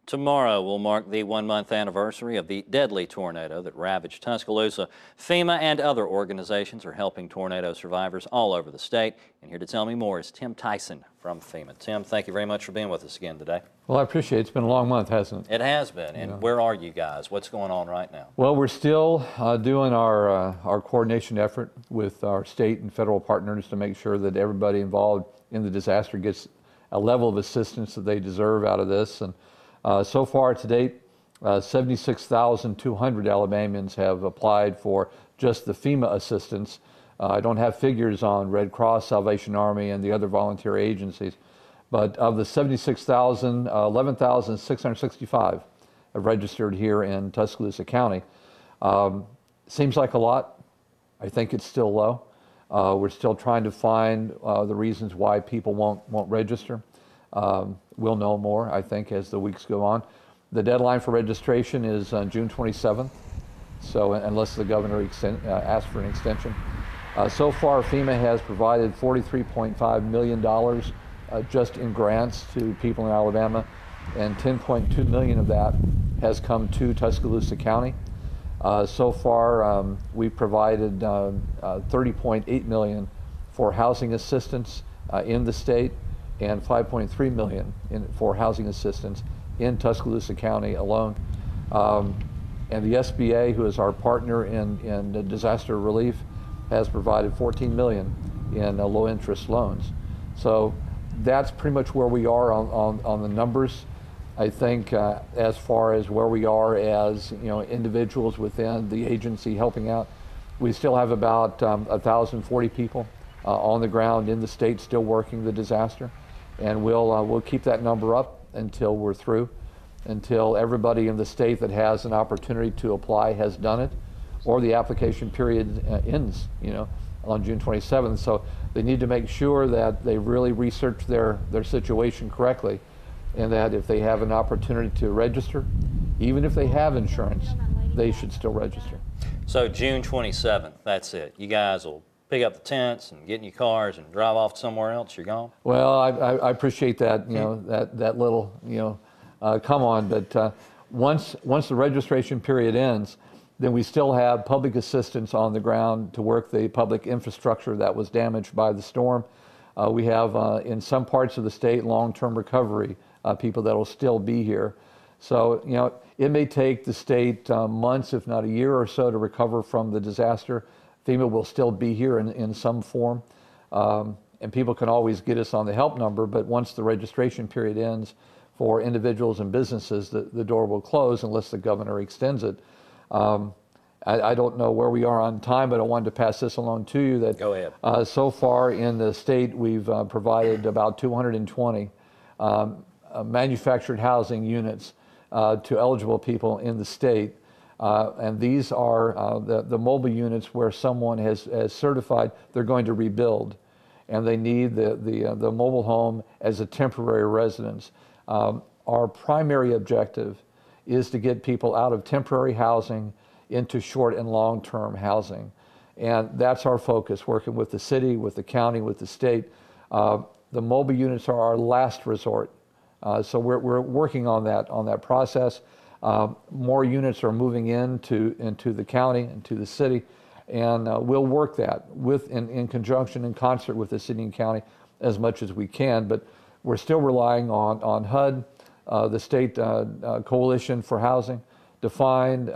Tomorrow will mark the 1-month anniversary of the deadly tornado that ravaged Tuscaloosa. FEMA and other organizations are helping tornado survivors all over the state. And here to tell me more is Tim Tyson from FEMA. Tim, thank you very much for being with us again today. Well, I appreciate it. It's been a long month, hasn't it? It has been. And where are you guys? What's going on right now? Well, we're still doing our coordination effort with our state and federal partners to make sure that everybody involved in the disaster gets a level of assistance that they deserve out of this. And so far to date, 76,200 Alabamians have applied for just the FEMA assistance. I don't have figures on Red Cross, Salvation Army, and the other volunteer agencies, but of the 76,000, 11,665 have registered here in Tuscaloosa County. Seems like a lot. I think it's still low. We're still trying to find the reasons why people won't register. We'll know more, I think, as the weeks go on. The deadline for registration is June 27th, so unless the governor asks for an extension. So far, FEMA has provided $43.5 million just in grants to people in Alabama, and $10.2 million of that has come to Tuscaloosa County. So far, we've provided $30.8 million for housing assistance in the state, and $5.3 million for housing assistance in Tuscaloosa County alone. And the SBA, who is our partner in disaster relief, has provided $14 million in low-interest loans. So that's pretty much where we are on the numbers. I think as far as where we are as individuals within the agency helping out, we still have about 1,040 people on the ground in the state still working the disaster. And we'll keep that number up until we're through, until everybody in the state that has an opportunity to apply has done it, or the application period ends, on June 27th. So they need to make sure that they really research their situation correctly, and that if they have an opportunity to register, even if they have insurance, they should still register. So June 27th, that's it. You guys will pick up the tents and get in your cars and drive off somewhere else. You're gone. Well, I appreciate that. That little come on. But once the registration period ends, then we still have public assistance on the ground to work the public infrastructure that was damaged by the storm. We have in some parts of the state long-term recovery people that will still be here. So it may take the state months, if not a year or so, to recover from the disaster. FEMA will still be here in some form, and people can always get us on the help number, but once the registration period ends for individuals and businesses, the door will close unless the governor extends it. I don't know where we are on time, but I wanted to pass this along to you that Go ahead. So far in the state, we've provided about 220 manufactured housing units to eligible people in the state. And these are the mobile units where someone has certified they're going to rebuild, and they need the mobile home as a temporary residence. Our primary objective is to get people out of temporary housing into short and long-term housing. And that's our focus, working with the city, with the county, with the state. The mobile units are our last resort. So we're working on that process. More units are moving into the county, into the city, and we'll work that in conjunction, in concert with the city and county as much as we can. But we're still relying on HUD, the state coalition for housing, to find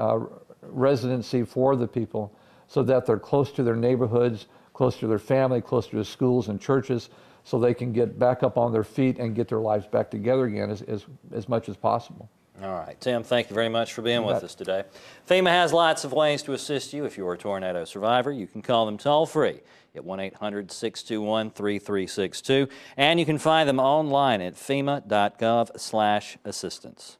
residency for the people so that they're close to their neighborhoods, close to their family, close to the schools and churches, so they can get back up on their feet and get their lives back together again as much as possible. All right, Tim, thank you very much for being with us today. FEMA has lots of ways to assist you if you're a tornado survivor. You can call them toll-free at 1-800-621-3362, and you can find them online at FEMA.gov/assistance.